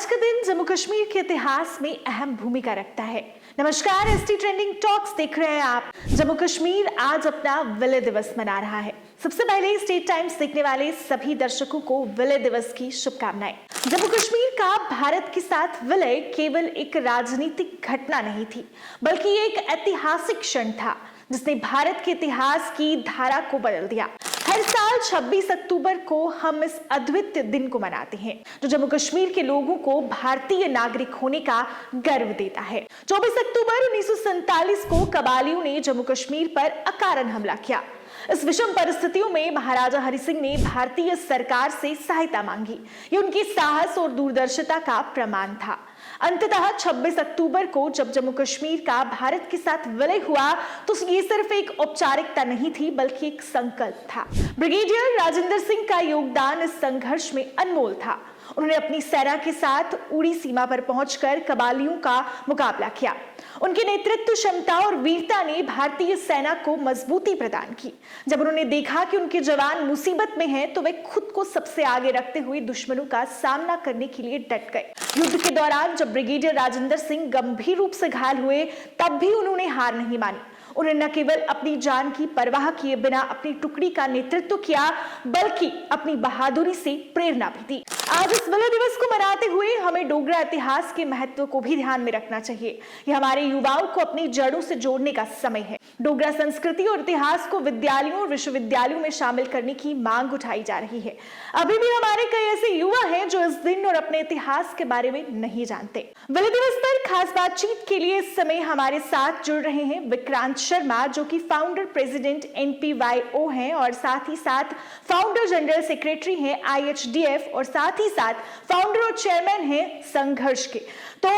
आज का दिन जम्मू कश्मीर के इतिहास में अहम भूमिका रखता है। नमस्कार, एसटी ट्रेंडिंग टॉक्स देख रहे हैं आप। जम्मू कश्मीर आज अपना विलय दिवस मना रहा है। सबसे पहले स्टेट टाइम्स देखने वाले सभी दर्शकों को विलय दिवस की शुभकामनाएं। जम्मू कश्मीर का भारत के साथ विलय केवल एक राजनीतिक घटना नहीं थी, बल्कि एक ऐतिहासिक क्षण था जिसने भारत के इतिहास की धारा को बदल दिया। हर साल 26 अक्टूबर को हम इस अद्वितीय दिन को मनाते हैं, जो जम्मू कश्मीर के लोगों को भारतीय नागरिक होने का गर्व देता है। 24 अक्टूबर 1947 को कबालियों ने जम्मू कश्मीर पर अकारण हमला किया। इस विषम परिस्थितियों में महाराजा हरि सिंह ने भारतीय सरकार से सहायता मांगी। ये उनकी साहस और दूरदर्शिता का प्रमाण था। अंततः 26 अक्टूबर को जब जम्मू कश्मीर का भारत के साथ विलय हुआ, तो ये सिर्फ एक औपचारिकता नहीं थी, बल्कि एक संकल्प था। ब्रिगेडियर राजेंद्र सिंह का योगदान इस संघर्ष में अनमोल था। उन्होंने अपनी सेना के साथ उड़ी सीमा पर पहुंचकर कबालियों का मुकाबला किया। उनकी नेतृत्व क्षमता और वीरता ने भारतीय सेना को मजबूती प्रदान की। जब उन्होंने देखा कि उनके जवान मुसीबत में हैं, तो वे खुद को सबसे आगे रखते हुए दुश्मनों का सामना करने के लिए डट गए। युद्ध के दौरान जब ब्रिगेडियर राजेंद्र सिंह गंभीर रूप से घायल हुए, तब भी उन्होंने हार नहीं मानी। उन्होंने न केवल अपनी जान की परवाह किए बिना अपनी टुकड़ी का नेतृत्व किया, बल्कि अपनी बहादुरी से प्रेरणा भी दी। आज इस विलय दिवस को मनाते हुए हमें डोगरा इतिहास के महत्व को भी ध्यान में रखना चाहिए। यह हमारे युवाओं को अपनी जड़ों से जोड़ने का समय है। डोगरा संस्कृति और इतिहास को विद्यालयों और विश्वविद्यालयों में शामिल करने की मांग उठाई जा रही है। अभी भी हमारे कई ऐसे युवा हैं जो इस दिन और अपने इतिहास के बारे में नहीं जानते। विलय दिवस पर खास बातचीत के लिए इस समय हमारे साथ जुड़ रहे हैं विक्रांत शर्मा, जो कि फाउंडर प्रेसिडेंट NPYO हैं और साथ ही साथ फाउंडर जनरल सेक्रेटरी हैं IHDF और साथ ही साथ फाउंडर और चेयरमैन हैं संघर्ष के। तो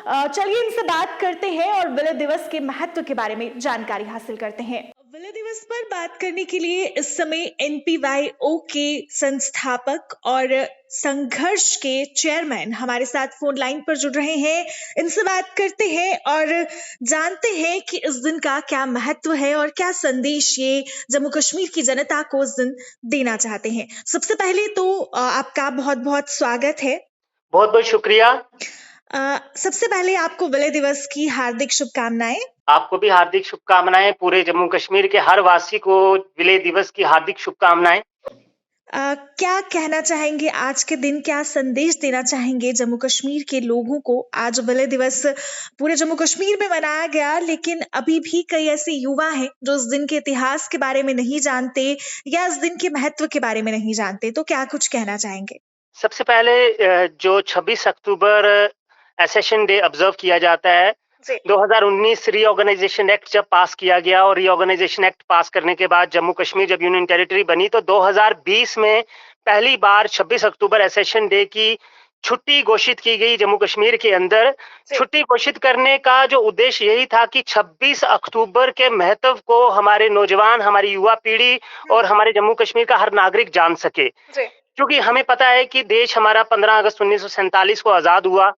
चलिए इनसे बात करते हैं और विलय दिवस के महत्व के बारे में जानकारी हासिल करते हैं। विलय दिवस पर बात करने के लिए इस समय NPYO के संस्थापक और संघर्ष के चेयरमैन हमारे साथ फोन लाइन पर जुड़ रहे हैं। इनसे बात करते हैं और जानते हैं कि इस दिन का क्या महत्व है और क्या संदेश ये जम्मू कश्मीर की जनता को इस दिन देना चाहते हैं। सबसे पहले तो आपका बहुत बहुत स्वागत है। बहुत बहुत शुक्रिया। सबसे पहले आपको विलय दिवस की हार्दिक शुभकामनाएं। आपको भी हार्दिक शुभकामनाएं। पूरे जम्मू कश्मीर के हर वासी को विलय दिवस की हार्दिक शुभकामनाएं। क्या कहना चाहेंगे आज के दिन, क्या संदेश देना चाहेंगे जम्मू कश्मीर के लोगों को? आज विलय दिवस पूरे जम्मू कश्मीर में मनाया गया, लेकिन अभी भी कई ऐसे युवा हैं जो इस दिन के इतिहास के बारे में नहीं जानते या इस दिन के महत्व के बारे में नहीं जानते, तो क्या कुछ कहना चाहेंगे? सबसे पहले जो 26 अक्टूबर एसेशन डे ऑब्जर्व किया जाता है, 2019 रीऑर्गेनाइजेशन एक्ट जब पास किया गया और रीऑर्गेनाइजेशन एक्ट पास करने के बाद जम्मू कश्मीर जब यूनियन टेरिटरी बनी, तो 2020 में पहली बार 26 अक्टूबर एसेशन डे की छुट्टी घोषित की गई जम्मू कश्मीर के अंदर। छुट्टी घोषित करने का जो उद्देश्य यही था कि 26 अक्टूबर के महत्व को हमारे नौजवान, हमारी युवा पीढ़ी और हमारे जम्मू कश्मीर का हर नागरिक जान सके। क्योंकि हमें पता है कि देश हमारा 15 अगस्त 1947 को आजाद हुआ,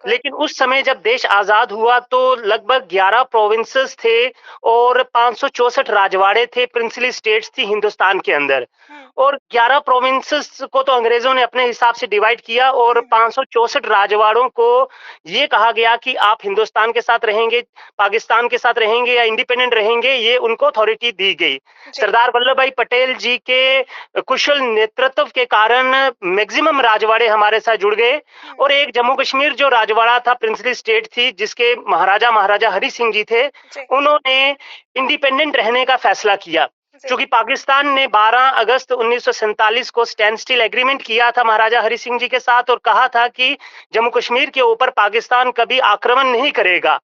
लेकिन उस समय जब देश आजाद हुआ तो लगभग 11 प्रोविंसेस थे और 564 राजवाड़े थे, प्रिंसली स्टेट्स थी हिंदुस्तान के अंदर। और 11 प्रोविंसेस को तो अंग्रेजों ने अपने हिसाब से डिवाइड किया और 564 राजवाड़ों को ये कहा गया कि आप हिंदुस्तान के साथ रहेंगे, पाकिस्तान के साथ रहेंगे या इंडिपेंडेंट रहेंगे, ये उनको अथॉरिटी दी गई। सरदार वल्लभ भाई पटेल जी के कुशल नेतृत्व के कारण मैक्सिमम राजवाड़े हमारे साथ जुड़ गए और एक जम्मू कश्मीर जो राजवाड़ा था, प्रिंसली स्टेट थी, जिसके महाराजा हरि सिंह जी थे, उन्होंने इंडिपेंडेंट रहने का फैसला किया। क्योंकि पाकिस्तान ने 12 अगस्त 1947 को स्टैंड स्टिल एग्रीमेंट किया था महाराजा हरि सिंह जी के साथ और कहा था कि जम्मू कश्मीर के ऊपर पाकिस्तान कभी आक्रमण नहीं करेगा।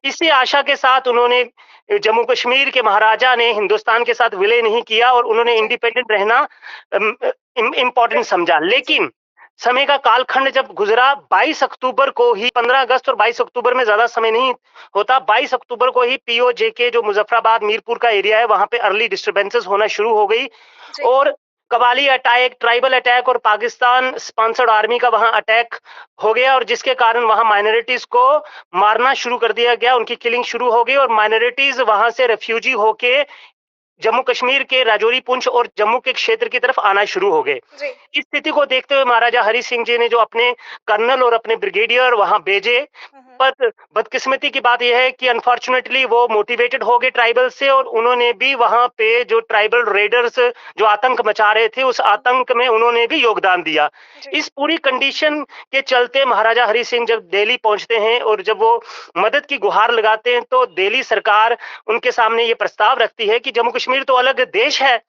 इसी आशा के साथ उन्होंने जम्मू कश्मीर के महाराजा ने हिंदुस्तान के साथ विलय नहीं किया और उन्होंने इंडिपेंडेंट रहना इम्पोर्टेंट समझा। लेकिन समय का कालखंड जब गुजरा, 22 अक्टूबर को ही, 15 अगस्त और 22 अक्टूबर में ज्यादा समय नहीं होता, 22 अक्टूबर को ही POJK जो मुजफ्फराबाद मीरपुर का एरिया है, वहां पे अर्ली डिस्टर्बेंसेस होना शुरू हो गई और कबाली अटैक, ट्राइबल अटैक और पाकिस्तान स्पॉन्सर्ड आर्मी का वहां अटैक हो गया और जिसके कारण वहां माइनॉरिटीज को मारना शुरू कर दिया गया, उनकी किलिंग शुरू हो गई और माइनॉरिटीज वहां से रेफ्यूजी होके जम्मू कश्मीर के राजौरी, पुंछ और जम्मू के क्षेत्र की तरफ आना शुरू हो गए। इस स्थिति को देखते हुए महाराजा हरि सिंह जी ने जो अपने कर्नल और अपने ब्रिगेडियर वहां भेजे, पर बदकिस्मती की बात यह है कि अनफॉर्चुनेटली वो मोटिवेटेड हो गए ट्राइबल से, और उन्होंने भी वहां पे जो ट्राइबल रेडर्स जो आतंक मचा रहे थे, उस आतंक में उन्होंने भी योगदान दिया। इस पूरी कंडीशन के चलते महाराजा हरि सिंह जब दिल्ली पहुंचते हैं और जब वो मदद की गुहार लगाते हैं, तो दिल्ली सरकार उनके सामने ये प्रस्ताव रखती है कि जम्मू कश्मीर तो अलग देश है,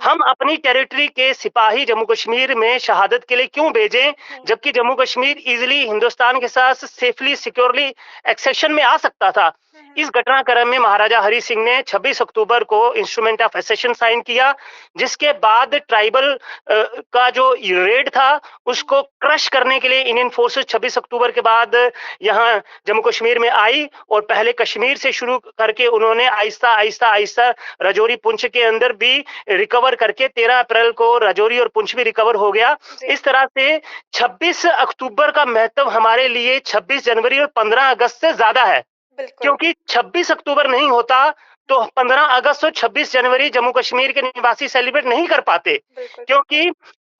हम अपनी टेरिटरी के सिपाही जम्मू कश्मीर में शहादत के लिए क्यों भेजें, जबकि जम्मू कश्मीर इजीली हिंदुस्तान के साथ सेफली सिक्योरली एक्सेशन में आ सकता था। इस घटनाक्रम में महाराजा हरि सिंह ने 26 अक्टूबर को इंस्ट्रूमेंट ऑफ एसेशन साइन किया, जिसके बाद ट्राइबल का जो रेड था उसको क्रश करने के लिए इंडियन फोर्सेस 26 अक्टूबर के बाद यहाँ जम्मू कश्मीर में आई, और पहले कश्मीर से शुरू करके उन्होंने आहिस्ता आहिस्ता आहिस्ता राजौरी, पुंछ के अंदर भी रिकवर करके 13 अप्रैल को राजौरी और पुंछ भी रिकवर हो गया। इस तरह से 26 अक्टूबर का महत्व हमारे लिए 26 जनवरी और 15 अगस्त से ज्यादा है, क्योंकि 26 अक्टूबर नहीं होता तो 15 अगस्त और 26 जनवरी जम्मू कश्मीर के निवासी सेलिब्रेट नहीं कर पाते, क्योंकि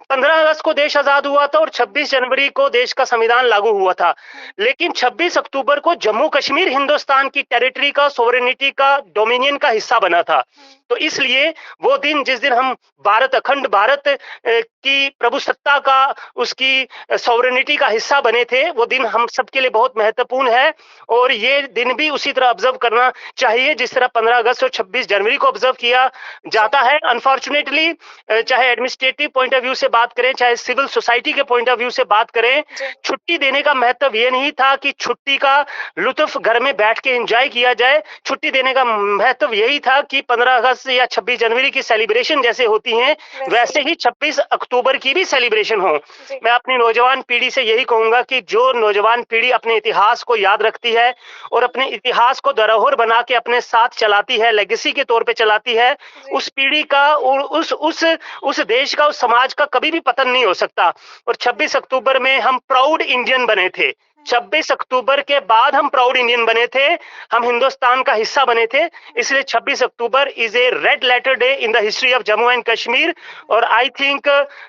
15 अगस्त को देश आजाद हुआ था और 26 जनवरी को देश का संविधान लागू हुआ था। लेकिन 26 अक्टूबर को जम्मू कश्मीर हिंदुस्तान की टेरिटरी का, सोवरेनिटी का, डोमिनियन का हिस्सा बना था। तो इसलिए वो दिन, जिस दिन हम भारत, अखंड भारत की प्रभुसत्ता का, उसकी सोवरेनिटी का हिस्सा बने थे, वो दिन हम सबके लिए बहुत महत्वपूर्ण है, और ये दिन भी उसी तरह ऑब्जर्व करना चाहिए जिस तरह 15 अगस्त और 26 जनवरी को ऑब्जर्व किया जाता है। अनफॉर्चुनेटली चाहे एडमिनिस्ट्रेटिव पॉइंट ऑफ व्यू से बात करें, चाहे सिविल सोसाइटी के पॉइंट ऑफ व्यू से बात करें, छुट्टी देने का महत्व ये नहीं था कि छुट्टी का लुत्फ घर में बैठ के एंजॉय किया जाए। छुट्टी देने का महत्व यही था कि 15 अगस्त या 26 जनवरी की सेलिब्रेशन जैसे होती हैं, वैसे ही 26 अक्टूबर की भी सेलिब्रेशन हो। मैं अपनी नौजवान पीढ़ी से यही कहूंगा कि जो नौजवान पीढ़ी अपने इतिहास को याद रखती है और अपने इतिहास को धरोहर बना के अपने साथ चलाती है, लेगेसी के तौर पे चलाती है, उस पीढ़ी का और उस देश का, उस समाज का कभी भी पतन नहीं हो सकता। और 26 अक्टूबर में हम प्राउड इंडियन बने थे। 26 अक्टूबर के बाद हम प्राउड इंडियन बने थे, हम हिंदुस्तान का हिस्सा बने थे। इसलिए 26 October is a red letter day in the history of Jammu and Kashmir. और आई थिंक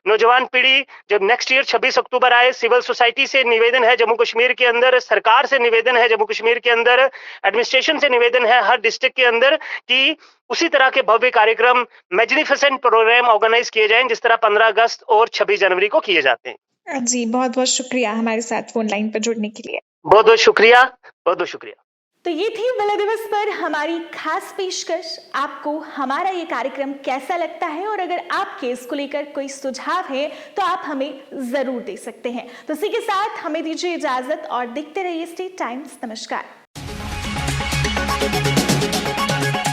नौजवान पीढ़ी जब नेक्स्ट ईयर 26 अक्टूबर आए, सिविल सोसाइटी से निवेदन है जम्मू कश्मीर के अंदर, सरकार से निवेदन है जम्मू कश्मीर के अंदर, एडमिनिस्ट्रेशन से निवेदन है हर डिस्ट्रिक्ट के अंदर कि उसी तरह के भव्य कार्यक्रम, मैग्निफिसेंट प्रोग्राम ऑर्गेनाइज किए जाएं जिस तरह 15 अगस्त और 26 जनवरी को किए जाते हैं। जी, बहुत बहुत शुक्रिया हमारे साथ फोन लाइन पर जुड़ने के लिए। बहुत बहुत शुक्रिया, बहुत बहुत शुक्रिया। तो ये थी विलय दिवस पर हमारी खास पेशकश। आपको हमारा ये कार्यक्रम कैसा लगता है, और अगर आपके इसको लेकर कोई सुझाव है तो आप हमें जरूर दे सकते हैं। तो इसी के साथ हमें दीजिए इजाजत और देखते रहिए स्टेट टाइम्स। नमस्कार।